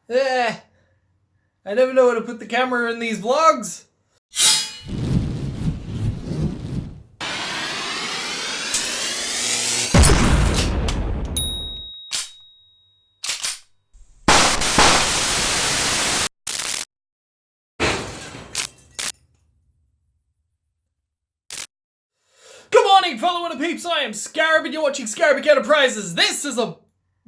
Eh, I never know how to put the camera in these vlogs. Good morning, fellow INTERPEEPS. I am Scarab, and you're watching Scarabic Enterprises. This is a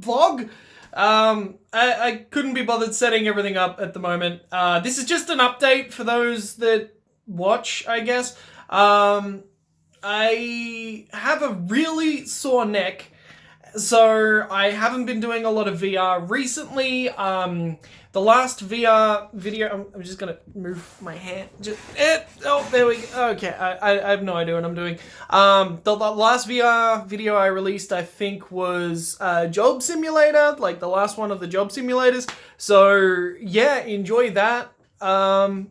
vlog. I couldn't be bothered setting everything up at the moment. This is just an update for those that watch, I guess. I have a really sore neck, so I haven't been doing a lot of VR recently. The last VR video, I'm just gonna move my hand. Oh, there we go. Okay, I have no idea what I'm doing. The last VR video I released, I think, was Job Simulator, like the last one of the job simulators. So yeah, enjoy that. I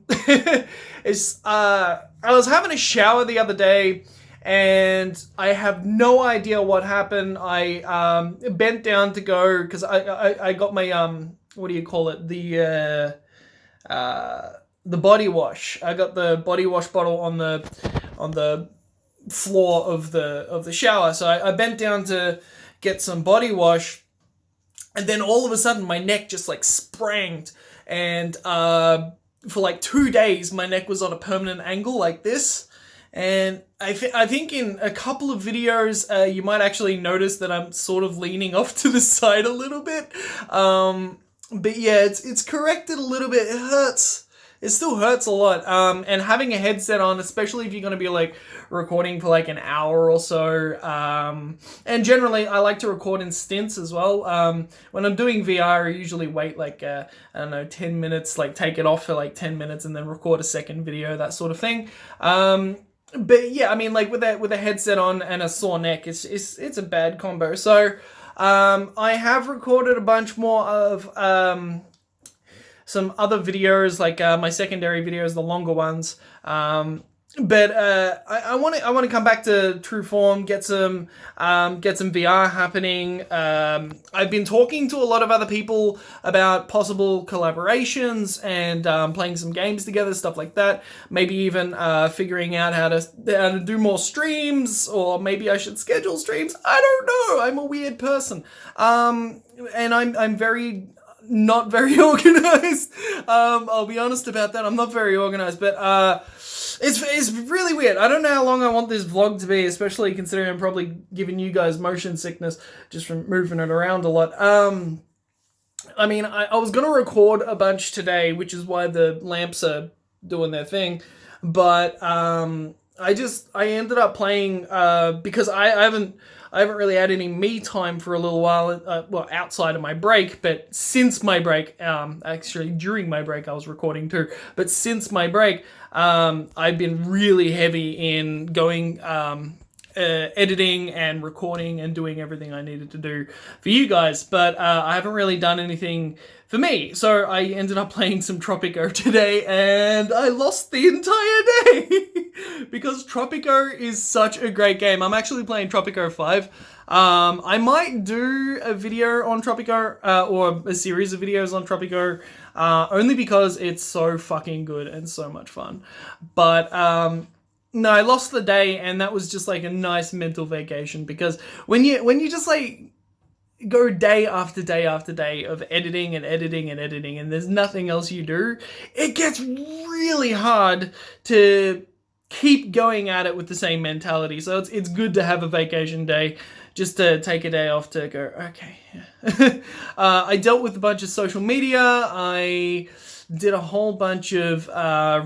was having a shower the other day, and I have no idea what happened. I bent down to go because I got my what do you call it, the body wash. I got the body wash bottle on the floor of the shower. So I bent down to get some body wash, and then all of a sudden my neck just like spranged, and for like 2 days my neck was on a permanent angle like this. And I think in a couple of videos, you might actually notice that I'm sort of leaning off to the side a little bit. But yeah, it's corrected a little bit. It hurts. It still hurts a lot. And having a headset on, especially if you're going to be like recording for like an hour or so. And generally, I like to record in stints as well. When I'm doing VR, I usually wait like, I don't know, 10 minutes, like take it off for like 10 minutes and then record a second video, that sort of thing. But yeah, I mean, like with a headset on and a sore neck, it's a bad combo. So I have recorded a bunch more of some other videos, like my secondary videos, the longer ones. But I want to come back to true form, get some VR happening. I've been talking to a lot of other people about possible collaborations and playing some games together, stuff like that. Maybe even figuring out how to do more streams, or maybe I should schedule streams. I don't know. I'm a weird person, and I'm very not very organized. I'll be honest about that. I'm not very organized, but it's really weird. I don't know how long I want this vlog to be, especially considering I'm probably giving you guys motion sickness just from moving it around a lot. I mean, I was going to record a bunch today, which is why the lamps are doing their thing. But I ended up playing because I haven't really had any me time for a little while, well, outside of my break, but since my break, actually during my break I was recording too, but since my break, I've been really heavy in going, editing and recording and doing everything I needed to do for you guys, but I haven't really done anything for me. So I ended up playing some Tropico today, and I lost the entire day because Tropico is such a great game. I'm actually playing Tropico 5. I might do a video on Tropico, or a series of videos on Tropico, only because it's so fucking good and so much fun. But no, I lost the day, and that was just like a nice mental vacation, because when you just like go day after day after day of editing and editing and editing, and there's nothing else you do, it gets really hard to keep going at it with the same mentality. So it's good to have a vacation day, just to take a day off to go, okay. Yeah. I dealt with a bunch of social media. I did a whole bunch of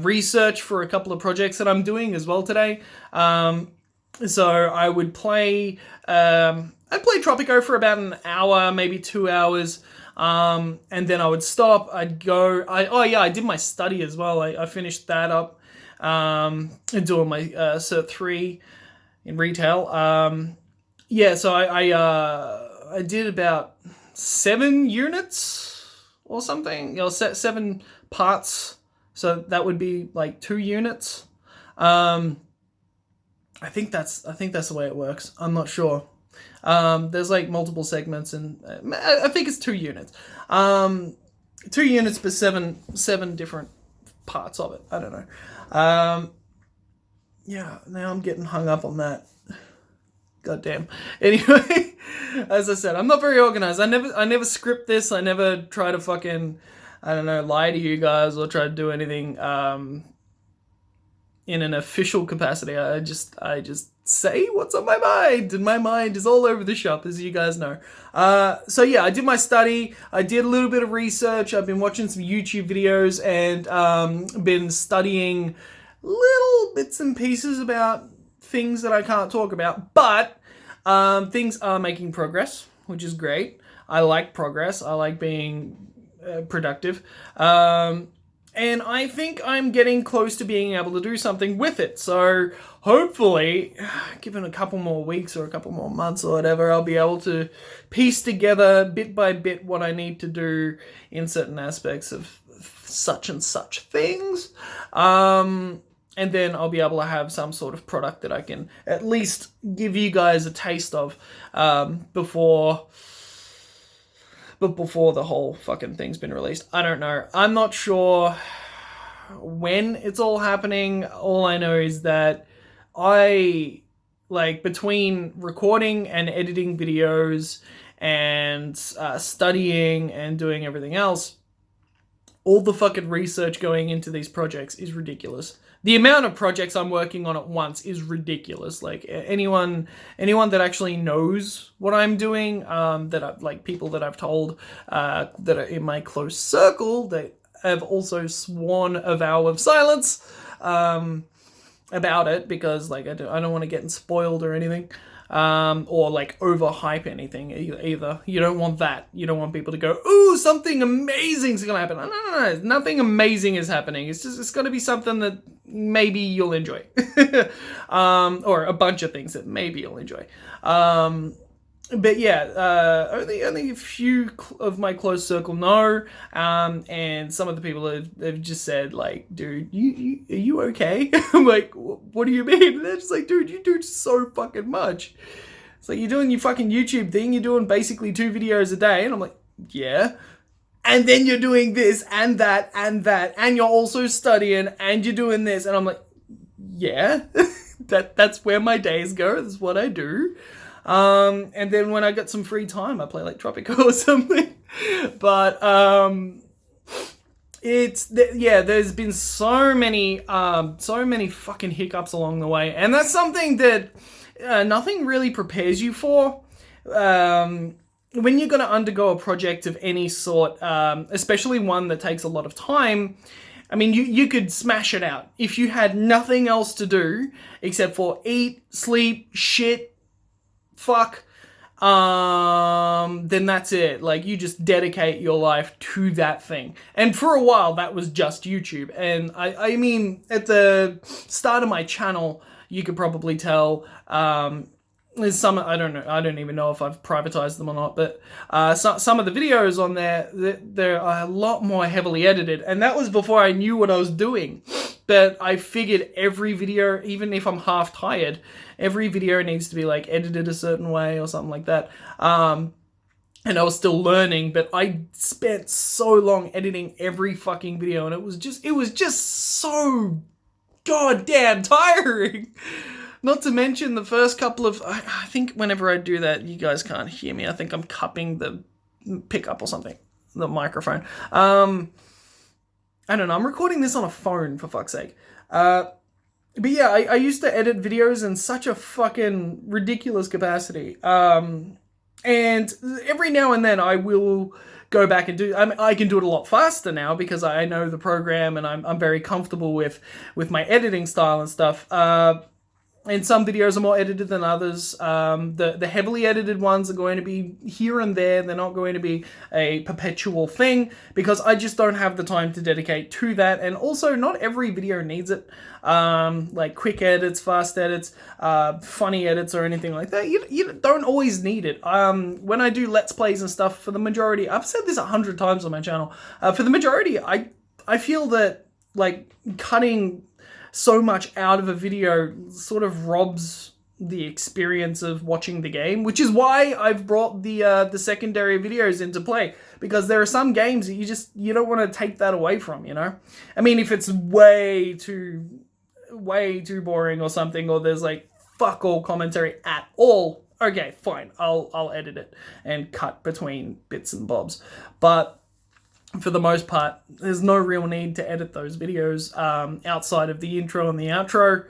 research for a couple of projects that I'm doing as well today. So I would play, I'd play Tropico for about an hour, maybe 2 hours, and then I would stop. I'd go, I did my study as well. I finished that up, and doing my Cert 3 in retail. Yeah, so I did about 7 units or something, 7 parts. So that would be like 2 units. I think that's the way it works. I'm not sure. There's like multiple segments, and I think it's 2 units. 2 units per seven different parts of it. I don't know. Yeah, now I'm getting hung up on that. God damn. Anyway, as I said, I'm not very organized. I never script this. I never try to fucking, I don't know, lie to you guys or try to do anything in an official capacity. I just say what's on my mind, and my mind is all over the shop, as you guys know. So yeah, I did my study. I did a little bit of research. I've been watching some YouTube videos and been studying little bits and pieces about things that I can't talk about, but things are making progress, which is great. I like progress. I like being productive. And I think I'm getting close to being able to do something with it. So hopefully, given a couple more weeks or a couple more months or whatever, I'll be able to piece together bit by bit what I need to do in certain aspects of such and such things. And then I'll be able to have some sort of product that I can at least give you guys a taste of before the whole fucking thing's been released. I don't know. I'm not sure when it's all happening. All I know is that between recording and editing videos and studying and doing everything else, all the fucking research going into these projects is ridiculous. The amount of projects I'm working on at once is ridiculous. Like anyone that actually knows what I'm doing, people that I've told that are in my close circle, that have also sworn a vow of silence about it, because I don't want to get spoiled or anything. Or overhype anything either. You don't want that. You don't want people to go, ooh, something amazing is gonna happen. No. Nothing amazing is happening. It's gonna be something that maybe you'll enjoy. Or a bunch of things that maybe you'll enjoy. But yeah, only a few of my close circle know, and some of the people have just said, like, dude, are you okay? I'm like, what do you mean? And they're just like, dude, you do so fucking much. It's like, you're doing your fucking YouTube thing, you're doing basically 2 videos a day, and I'm like, yeah. And then you're doing this and that, and you're also studying, and you're doing this, and I'm like, yeah, that's where my days go, that's what I do. And then when I get some free time, I play like Tropico or something. But there's been so many fucking hiccups along the way, and that's something that nothing really prepares you for. When you're going to undergo a project of any sort, especially one that takes a lot of time. I mean, you could smash it out if you had nothing else to do except for eat, sleep, shit, fuck, then that's it. Like, you just dedicate your life to that thing. And for a while, that was just YouTube. And I mean, at the start of my channel, you could probably tell, there's some, I don't even know if I've privatized them or not, but some of the videos on there, they're a lot more heavily edited. And that was before I knew what I was doing. But I figured every video, even if I'm half tired, every video needs to be like edited a certain way or something like that. And I was still learning, but I spent so long editing every fucking video, and it was just so goddamn tiring. Not to mention the first couple of, I think whenever I do that, you guys can't hear me. I think I'm cupping the pickup or something, the microphone. I don't know, I'm recording this on a phone, for fuck's sake. But yeah, I used to edit videos in such a fucking ridiculous capacity. And every now and then I will go back and do, I can do it a lot faster now because I know the program and I'm very comfortable with my editing style and stuff. And some videos are more edited than others. The heavily edited ones are going to be here and there. They're not going to be a perpetual thing because I just don't have the time to dedicate to that. And also, not every video needs it. Like quick edits, fast edits, funny edits or anything like that. You don't always need it. When I do Let's Plays and stuff, for the majority, I've said this 100 times on my channel. For the majority, I feel that like cutting so much out of a video sort of robs the experience of watching the game, which is why I've brought the secondary videos into play, because there are some games that you don't want to take that away from, you know? I mean, if it's way too boring or something, or there's like fuck all commentary at all, okay, fine, I'll edit it and cut between bits and bobs. But for the most part, there's no real need to edit those videos outside of the intro and the outro.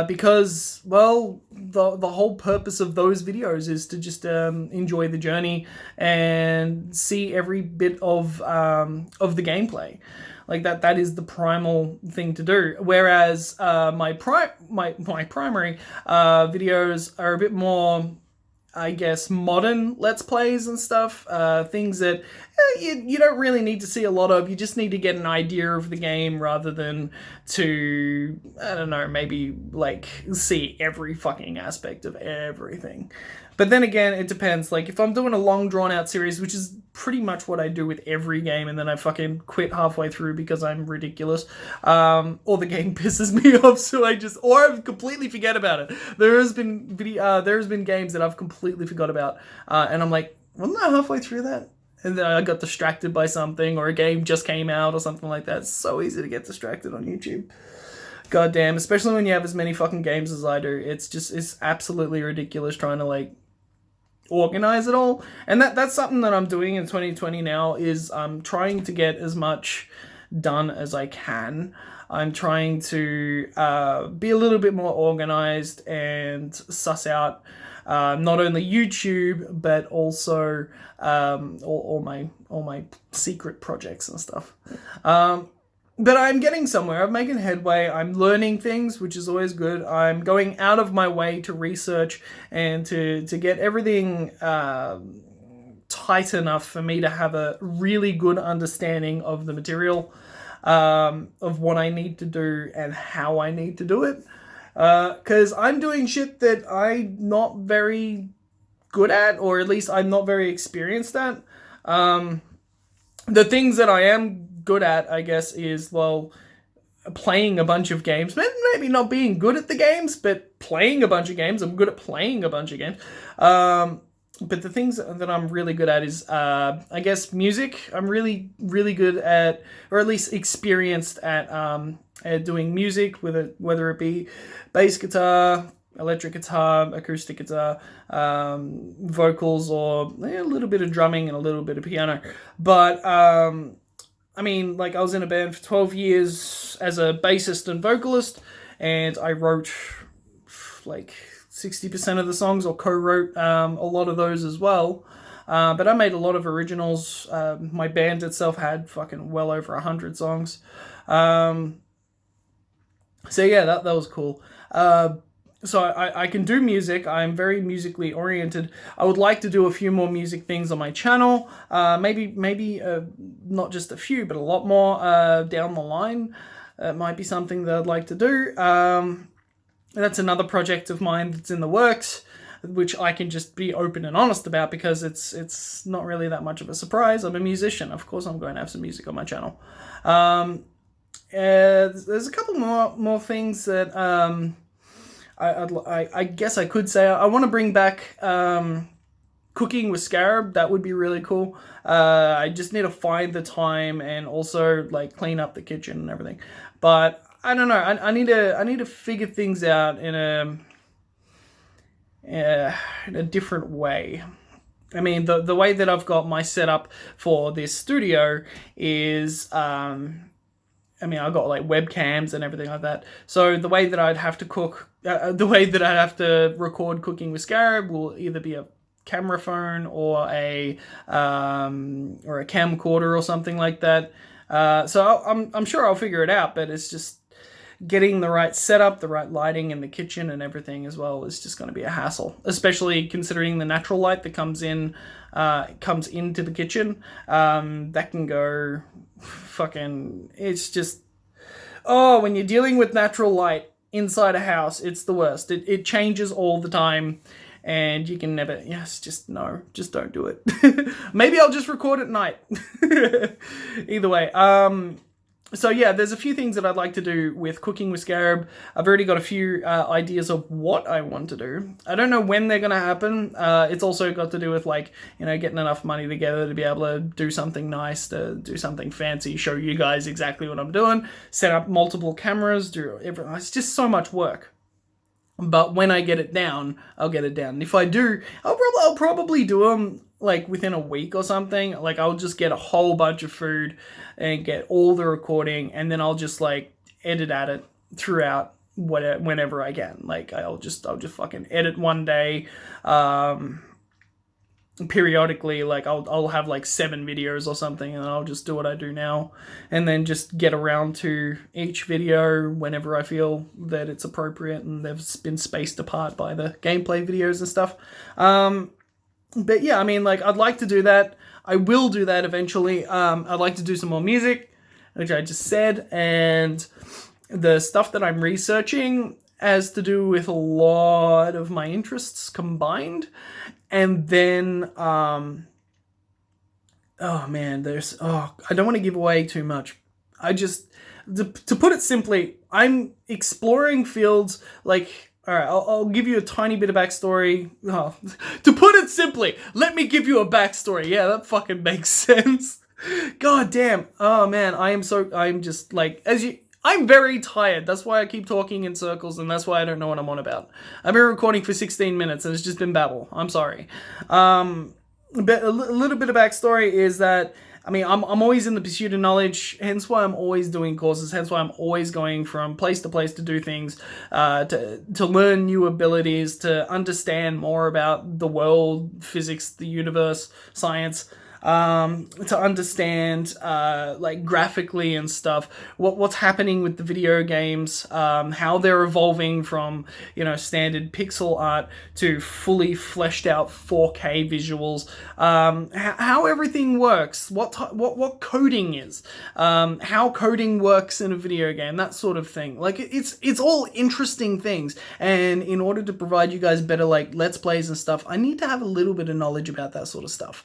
Because, well, the whole purpose of those videos is to just enjoy the journey and see every bit of the gameplay. Like that is the primal thing to do. Whereas my primary videos are a bit more, I guess, modern Let's Plays and stuff. Things that you don't really need to see a lot of. You just need to get an idea of the game rather than to, I don't know, maybe like see every fucking aspect of everything. But then again, it depends. Like if I'm doing a long drawn out series, which is pretty much what I do with every game, and then I fucking quit halfway through because I'm ridiculous, or the game pisses me off, so or I completely forget about it. There's been games that I've completely forgot about, and I'm like, wasn't I halfway through that? And then I got distracted by something, or a game just came out or something like that. It's so easy to get distracted on YouTube. God damn, especially when you have as many fucking games as I do. It's absolutely ridiculous trying to like organize it all. And that's something that I'm doing in 2020 now, is I'm trying to get as much done as I can. I'm trying to be a little bit more organized and suss out not only YouTube, but also all my secret projects and stuff. But I'm getting somewhere. I'm making headway. I'm learning things, which is always good. I'm going out of my way to research and to get everything tight enough for me to have a really good understanding of the material, of what I need to do and how I need to do it. Because I'm doing shit that I'm not very good at, or at least I'm not very experienced at. The things that I am good at, I guess, is, well, playing a bunch of games. Maybe not being good at the games, but playing a bunch of games. I'm good at playing a bunch of games. But the things that I'm really good at is, I guess, music. I'm really, really good at, or at least experienced at doing music, whether it be bass guitar, electric guitar, acoustic guitar, vocals, or a little bit of drumming and a little bit of piano. But I mean, like, I was in a band for 12 years as a bassist and vocalist, and I wrote like 60% of the songs, or co-wrote a lot of those as well. But I made a lot of originals. My band itself had fucking well over 100 songs. So yeah, that was cool. So I can do music. I'm very musically oriented. I would like to do a few more music things on my channel. Maybe not just a few, but a lot more down the line. It might be something that I'd like to do. That's another project of mine that's in the works, which I can just be open and honest about, because it's not really that much of a surprise. I'm a musician. Of course I'm going to have some music on my channel. There's a couple more things that I guess I could say. I want to bring back cooking with Scarab. That would be really cool. I just need to find the time and also like clean up the kitchen and everything. But I don't know. I need to figure things out in a different way. I mean, the way that I've got my setup for this studio is, I mean, I've got like webcams and everything like that. So the way that I'd have to cook, the way that I'd have to record cooking with Scarab will either be a camera phone or a camcorder or something like that. So I'm sure I'll figure it out, but it's just getting the right setup, the right lighting in the kitchen and everything as well is just going to be a hassle, especially considering the natural light that comes into the kitchen. That can go fucking, it's just, oh, when you're dealing with natural light inside a house, it's the worst. It changes all the time, and you can never, just don't do it. Maybe I'll just record at night. Either way, So yeah, there's a few things that I'd like to do with cooking with Scarab. I've already got a few ideas of what I want to do. I don't know when they're going to happen. It's also got to do with, like, you know, getting enough money together to be able to do something nice, to do something fancy, show you guys exactly what I'm doing, set up multiple cameras, do everything. It's just so much work. But when I get it down, I'll get it down. And if I do, I'll probably do them like within a week or something. Like, I'll just get a whole bunch of food and get all the recording, and then I'll just like edit at it throughout whenever I can. Like, I'll just fucking edit one day. Periodically, like I'll have like 7 videos or something, and I'll just do what I do now, and then just get around to each video whenever I feel that it's appropriate and they've been spaced apart by the gameplay videos and stuff. But yeah, I mean, like, I'd like to do that. I will do that eventually. I'd like to do some more music, which I just said, and the stuff that I'm researching has to do with a lot of my interests combined. And then, oh man, I don't want to give away too much. To put it simply, I'm exploring fields like, all right, I'll give you a tiny bit of backstory. Oh, to put it simply, let me give you a backstory. Yeah, that fucking makes sense. God damn. Oh man, I'm just like, I'm very tired. That's why I keep talking in circles, and that's why I don't know what I'm on about. I've been recording for 16 minutes, and it's just been babble. I'm sorry. But a little bit of backstory is that, I mean, I'm always in the pursuit of knowledge, hence why I'm always doing courses, hence why I'm always going from place to place to do things, to learn new abilities, to understand more about the world, physics, the universe, science. To understand, like, graphically and stuff, what's happening with the video games, how they're evolving from, you know, standard pixel art to fully fleshed out 4K visuals, how everything works, what coding is, how coding works in a video game, that sort of thing. Like, it's all interesting things, and in order to provide you guys better, like, Let's Plays and stuff, I need to have a little bit of knowledge about that sort of stuff.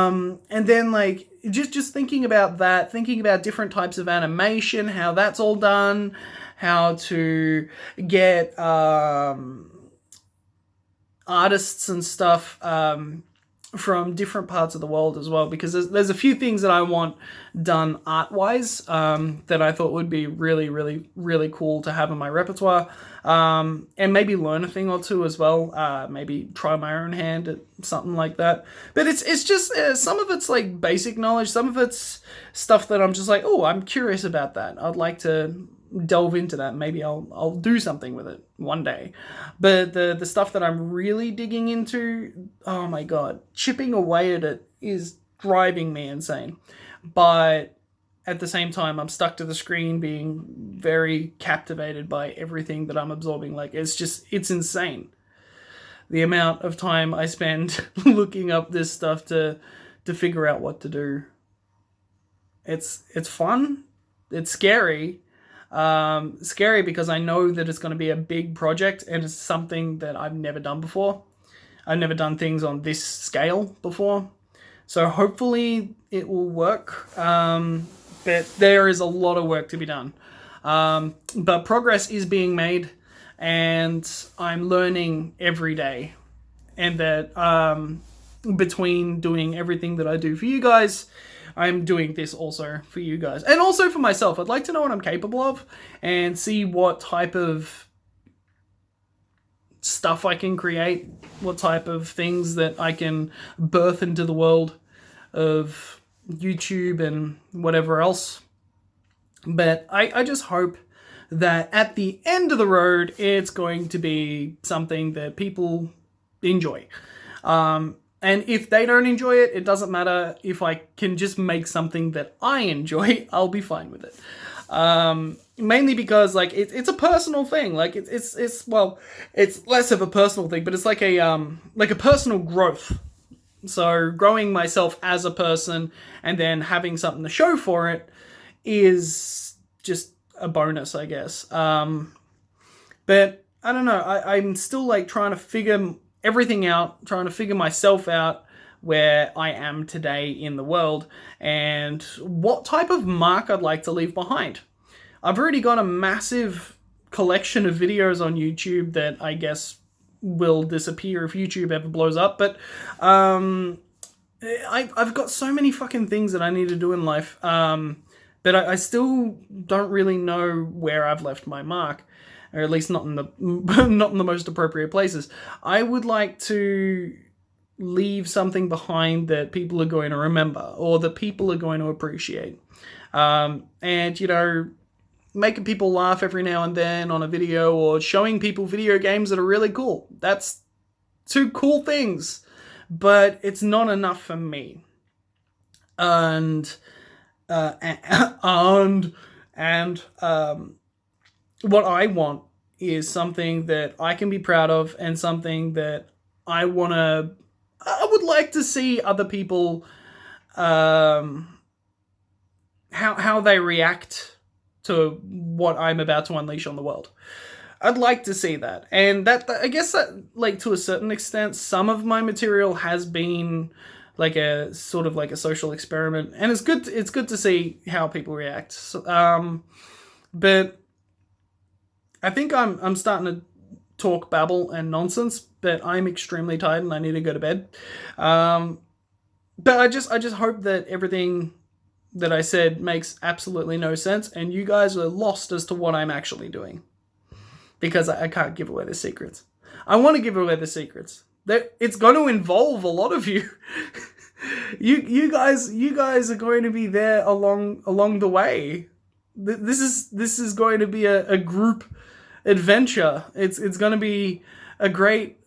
And then, like, just thinking about that, thinking about different types of animation, how that's all done, how to get artists and stuff from different parts of the world as well, because there's a few things that I want done art-wise that I thought would be really, really, really cool to have in my repertoire, and maybe learn a thing or two as well, maybe try my own hand at something like that. But it's just, some of it's like basic knowledge, some of it's stuff that I'm just like, oh, I'm curious about that. I'd like to delve into that. Maybe I'll do something with it one day. But the stuff that I'm really digging into, oh my god, chipping away at it is driving me insane. But at the same time, I'm stuck to the screen, being very captivated by everything that I'm absorbing. Like, it's insane, the amount of time I spend looking up this stuff to figure out what to do. It's fun. It's scary. Scary because I know that it's going to be a big project, and it's something that I've never done before. I've never done things on this scale before. So hopefully it will work. But there is a lot of work to be done. But progress is being made, and I'm learning every day. And that between doing everything that I do for you guys, I'm doing this also for you guys. And also for myself. I'd like to know what I'm capable of and see what type of stuff I can create, what type of things that I can birth into the world of YouTube and whatever else. But I just hope that at the end of the road, it's going to be something that people enjoy. And if they don't enjoy it, it doesn't matter. If I can just make something that I enjoy, I'll be fine with it. Mainly because, like, it's a personal thing. Like, it's less of a personal thing, but it's like a personal growth. So growing myself as a person and then having something to show for it is just a bonus, I guess. But I don't know. I'm still, like, trying to figure everything out, trying to figure myself out, where I am today in the world and what type of mark I'd like to leave behind. I've already got a massive collection of videos on YouTube that I guess will disappear if YouTube ever blows up, but I've got so many fucking things that I need to do in life, but I still don't really know where I've left my mark, or at least not in the not in the most appropriate places. I would like to leave something behind that people are going to remember, or that people are going to appreciate, and, you know, making people laugh every now and then on a video, or showing people video games that are really cool. That's two cool things, but it's not enough for me. And what I want is something that I can be proud of, and something that I would like to see other people, how they react to what I'm about to unleash on the world. I'd like to see that. And that I guess that, like, to a certain extent, some of my material has been like a sort of like a social experiment, and it's good to see how people react. So, but I think I'm starting to talk babble and nonsense, but I'm extremely tired and I need to go to bed. But I just hope that everything that I said makes absolutely no sense, and you guys are lost as to what I'm actually doing, because I can't give away the secrets. I want to give away the secrets. It's going to involve a lot of you. you guys are going to be there along the way. This is going to be a group adventure. It's going to be a great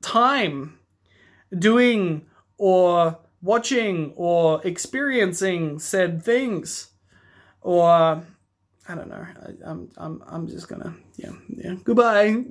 time doing or watching or experiencing said things, or I don't know. I'm just gonna, yeah. Goodbye.